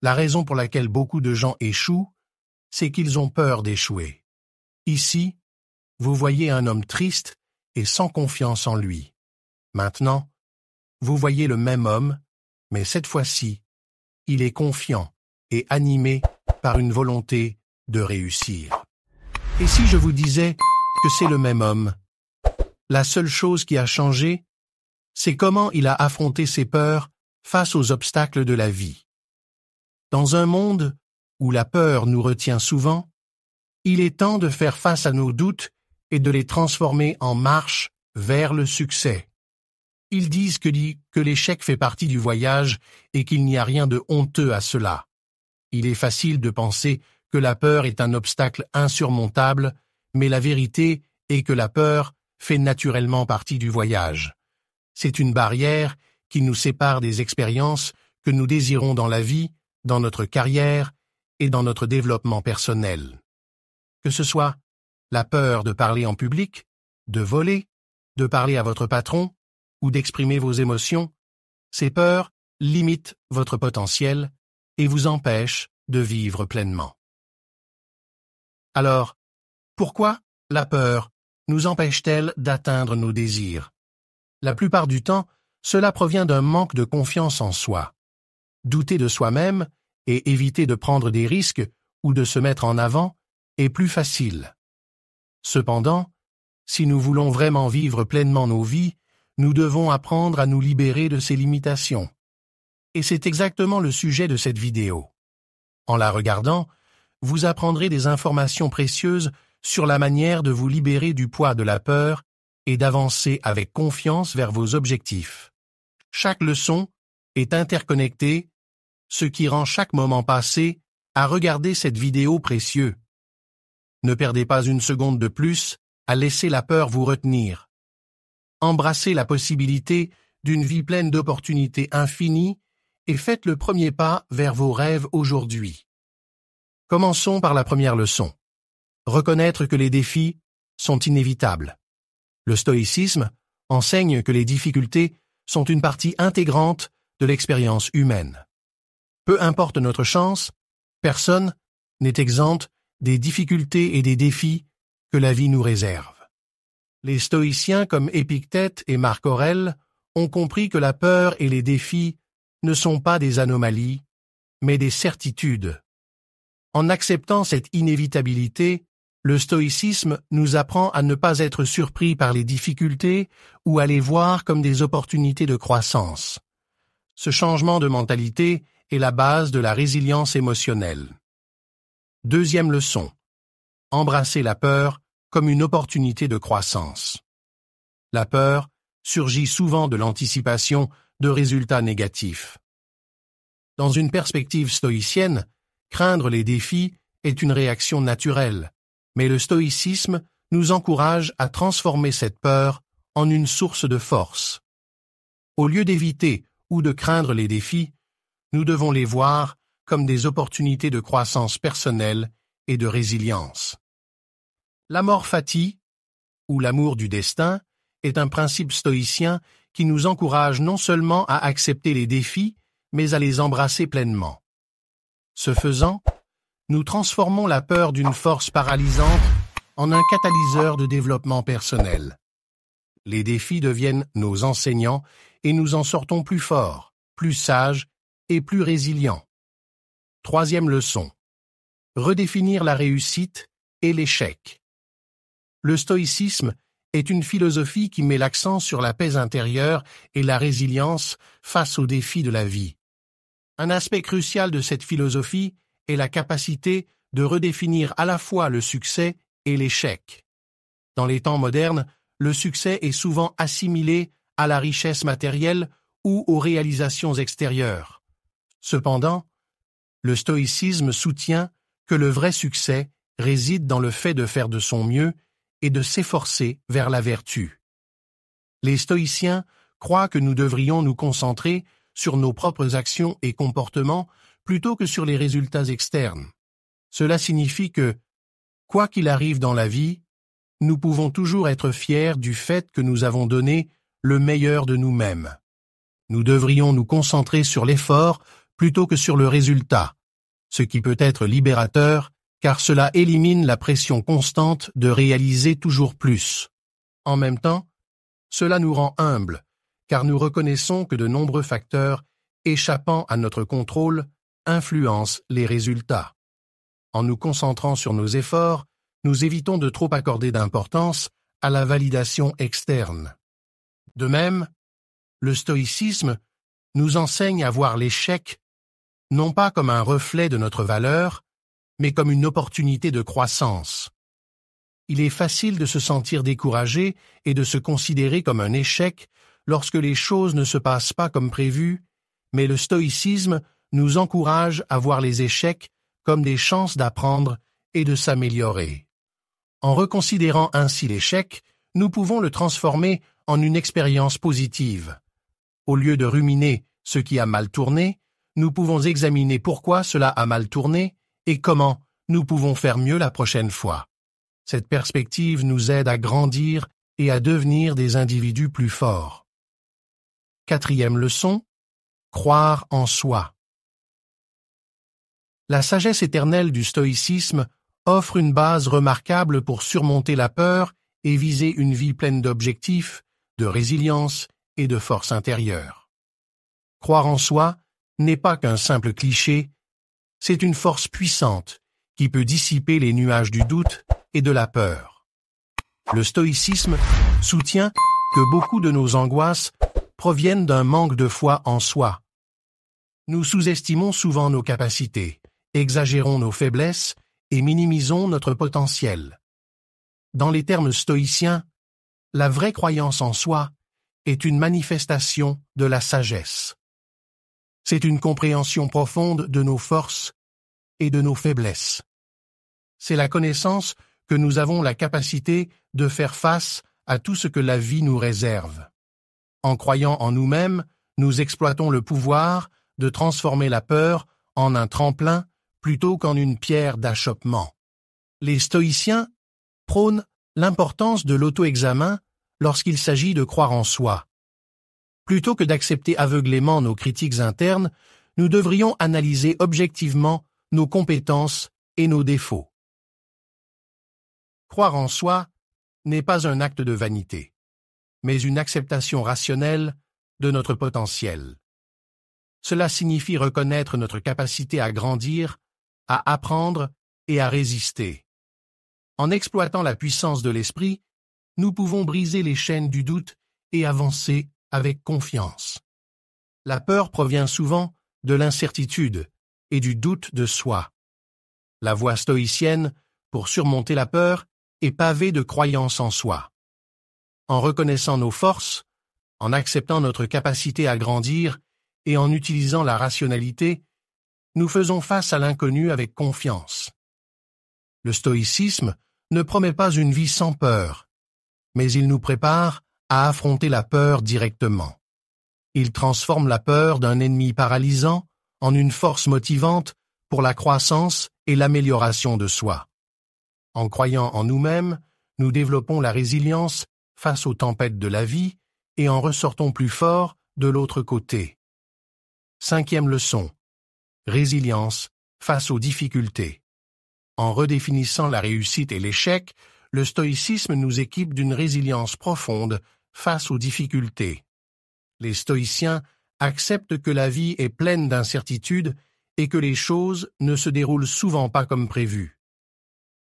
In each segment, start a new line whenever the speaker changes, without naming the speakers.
La raison pour laquelle beaucoup de gens échouent, c'est qu'ils ont peur d'échouer. Ici, vous voyez un homme triste et sans confiance en lui. Maintenant, vous voyez le même homme, mais cette fois-ci, il est confiant et animé par une volonté de réussir. Et si je vous disais que c'est le même homme, la seule chose qui a changé, c'est comment il a affronté ses peurs face aux obstacles de la vie. Dans un monde où la peur nous retient souvent, il est temps de faire face à nos doutes et de les transformer en marche vers le succès. Ils disent que l'échec fait partie du voyage et qu'il n'y a rien de honteux à cela. Il est facile de penser que la peur est un obstacle insurmontable, mais la vérité est que la peur fait naturellement partie du voyage. C'est une barrière qui nous sépare des expériences que nous désirons dans la vie, dans notre carrière et dans notre développement personnel. Que ce soit la peur de parler en public, de voler, de parler à votre patron ou d'exprimer vos émotions, ces peurs limitent votre potentiel et vous empêchent de vivre pleinement. Alors, pourquoi la peur nous empêche-t-elle d'atteindre nos désirs? La plupart du temps, cela provient d'un manque de confiance en soi. Douter de soi-même et éviter de prendre des risques ou de se mettre en avant est plus facile. Cependant, si nous voulons vraiment vivre pleinement nos vies, nous devons apprendre à nous libérer de ces limitations. Et c'est exactement le sujet de cette vidéo. En la regardant, vous apprendrez des informations précieuses sur la manière de vous libérer du poids de la peur et d'avancer avec confiance vers vos objectifs. Chaque leçon est interconnectée, ce qui rend chaque moment passé à regarder cette vidéo précieux. Ne perdez pas une seconde de plus à laisser la peur vous retenir. Embrassez la possibilité d'une vie pleine d'opportunités infinies et faites le premier pas vers vos rêves aujourd'hui. Commençons par la première leçon. Reconnaître que les défis sont inévitables. Le stoïcisme enseigne que les difficultés sont une partie intégrante de l'expérience humaine. Peu importe notre chance, personne n'est exempt des difficultés et des défis que la vie nous réserve. Les stoïciens comme Épictète et Marc Aurèle ont compris que la peur et les défis ne sont pas des anomalies, mais des certitudes. En acceptant cette inévitabilité, le stoïcisme nous apprend à ne pas être surpris par les difficultés ou à les voir comme des opportunités de croissance. Ce changement de mentalité est la base de la résilience émotionnelle. Deuxième leçon. Embrasser la peur comme une opportunité de croissance. La peur surgit souvent de l'anticipation de résultats négatifs. Dans une perspective stoïcienne, craindre les défis est une réaction naturelle, mais le stoïcisme nous encourage à transformer cette peur en une source de force. Au lieu d'éviter ou de craindre les défis, nous devons les voir comme des opportunités de croissance personnelle et de résilience. L'amor fati, ou l'amour du destin, est un principe stoïcien qui nous encourage non seulement à accepter les défis, mais à les embrasser pleinement. Ce faisant, nous transformons la peur d'une force paralysante en un catalyseur de développement personnel. Les défis deviennent nos enseignants et nous en sortons plus forts, plus sages et plus résilients. Troisième leçon. Redéfinir la réussite et l'échec. Le stoïcisme est une philosophie qui met l'accent sur la paix intérieure et la résilience face aux défis de la vie. Un aspect crucial de cette philosophie est la capacité de redéfinir à la fois le succès et l'échec. Dans les temps modernes, le succès est souvent assimilé à la richesse matérielle ou aux réalisations extérieures. Cependant, le stoïcisme soutient que le vrai succès réside dans le fait de faire de son mieux et de s'efforcer vers la vertu. Les stoïciens croient que nous devrions nous concentrer sur nos propres actions et comportements plutôt que sur les résultats externes. Cela signifie que, quoi qu'il arrive dans la vie, nous pouvons toujours être fiers du fait que nous avons donné le meilleur de nous-mêmes. Nous devrions nous concentrer sur l'effort plutôt que sur le résultat, ce qui peut être libérateur car cela élimine la pression constante de réaliser toujours plus. En même temps, cela nous rend humbles, car nous reconnaissons que de nombreux facteurs échappant à notre contrôle influencent les résultats. En nous concentrant sur nos efforts, nous évitons de trop accorder d'importance à la validation externe. De même, le stoïcisme nous enseigne à voir l'échec non pas comme un reflet de notre valeur, mais comme une opportunité de croissance. Il est facile de se sentir découragé et de se considérer comme un échec lorsque les choses ne se passent pas comme prévu, mais le stoïcisme nous encourage à voir les échecs comme des chances d'apprendre et de s'améliorer. En reconsidérant ainsi l'échec, nous pouvons le transformer en une expérience positive. Au lieu de ruminer ce qui a mal tourné, nous pouvons examiner pourquoi cela a mal tourné et comment nous pouvons faire mieux la prochaine fois. Cette perspective nous aide à grandir et à devenir des individus plus forts. 4e leçon, croire en soi. La sagesse éternelle du stoïcisme offre une base remarquable pour surmonter la peur et viser une vie pleine d'objectifs, de résilience et de force intérieure. Croire en soi n'est pas qu'un simple cliché, c'est une force puissante qui peut dissiper les nuages du doute et de la peur. Le stoïcisme soutient que beaucoup de nos angoisses proviennent d'un manque de foi en soi. Nous sous-estimons souvent nos capacités, exagérons nos faiblesses et minimisons notre potentiel. Dans les termes stoïciens, la vraie croyance en soi est une manifestation de la sagesse. C'est une compréhension profonde de nos forces et de nos faiblesses. C'est la connaissance que nous avons la capacité de faire face à tout ce que la vie nous réserve. En croyant en nous-mêmes, nous exploitons le pouvoir de transformer la peur en un tremplin plutôt qu'en une pierre d'achoppement. Les stoïciens prônent l'importance de l'auto-examen lorsqu'il s'agit de croire en soi. Plutôt que d'accepter aveuglément nos critiques internes, nous devrions analyser objectivement nos compétences et nos défauts. Croire en soi n'est pas un acte de vanité, mais une acceptation rationnelle de notre potentiel. Cela signifie reconnaître notre capacité à grandir, à apprendre et à résister. En exploitant la puissance de l'esprit, nous pouvons briser les chaînes du doute et avancer avec confiance. La peur provient souvent de l'incertitude et du doute de soi. La voie stoïcienne, pour surmonter la peur, est pavée de croyance en soi. En reconnaissant nos forces, en acceptant notre capacité à grandir et en utilisant la rationalité, nous faisons face à l'inconnu avec confiance. Le stoïcisme ne promet pas une vie sans peur, mais il nous prépare à affronter la peur directement. Il transforme la peur d'un ennemi paralysant en une force motivante pour la croissance et l'amélioration de soi. En croyant en nous-mêmes, nous développons la résilience face aux tempêtes de la vie et en ressortons plus forts de l'autre côté. 5e leçon. Résilience face aux difficultés. En redéfinissant la réussite et l'échec, le stoïcisme nous équipe d'une résilience profonde face aux difficultés. Les stoïciens acceptent que la vie est pleine d'incertitudes et que les choses ne se déroulent souvent pas comme prévu.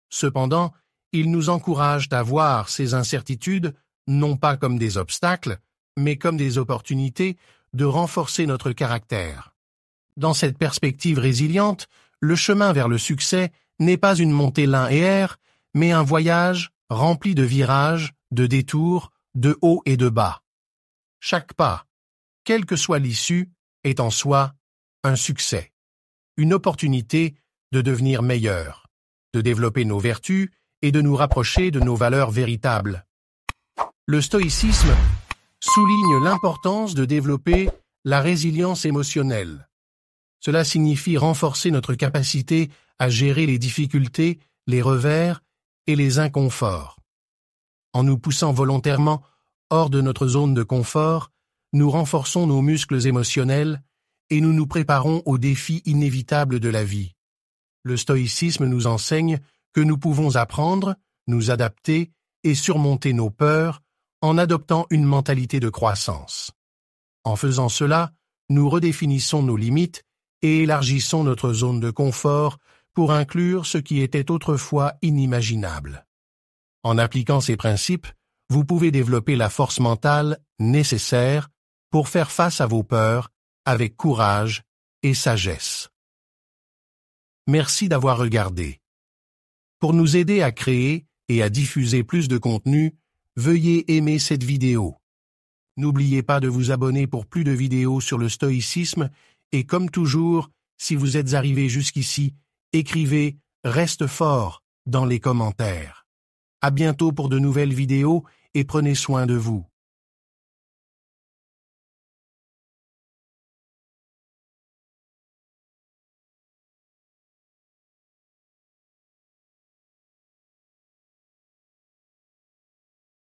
Cependant, ils nous encouragent à voir ces incertitudes non pas comme des obstacles, mais comme des opportunités de renforcer notre caractère. Dans cette perspective résiliente, le chemin vers le succès n'est pas une montée linéaire, mais un voyage rempli de virages, de détours, de hauts et de bas. Chaque pas, quelle que soit l'issue, est en soi un succès, une opportunité de devenir meilleur, de développer nos vertus et de nous rapprocher de nos valeurs véritables. Le stoïcisme souligne l'importance de développer la résilience émotionnelle. Cela signifie renforcer notre capacité à gérer les difficultés, les revers et les inconforts. En nous poussant volontairement hors de notre zone de confort, nous renforçons nos muscles émotionnels et nous nous préparons aux défis inévitables de la vie. Le stoïcisme nous enseigne que nous pouvons apprendre, nous adapter et surmonter nos peurs en adoptant une mentalité de croissance. En faisant cela, nous redéfinissons nos limites et élargissons notre zone de confort pour inclure ce qui était autrefois inimaginable. En appliquant ces principes, vous pouvez développer la force mentale nécessaire pour faire face à vos peurs avec courage et sagesse. Merci d'avoir regardé. Pour nous aider à créer et à diffuser plus de contenu, veuillez aimer cette vidéo. N'oubliez pas de vous abonner pour plus de vidéos sur le stoïcisme et comme toujours, si vous êtes arrivé jusqu'ici, écrivez « Reste fort » dans les commentaires. À bientôt pour de nouvelles vidéos et prenez soin de vous.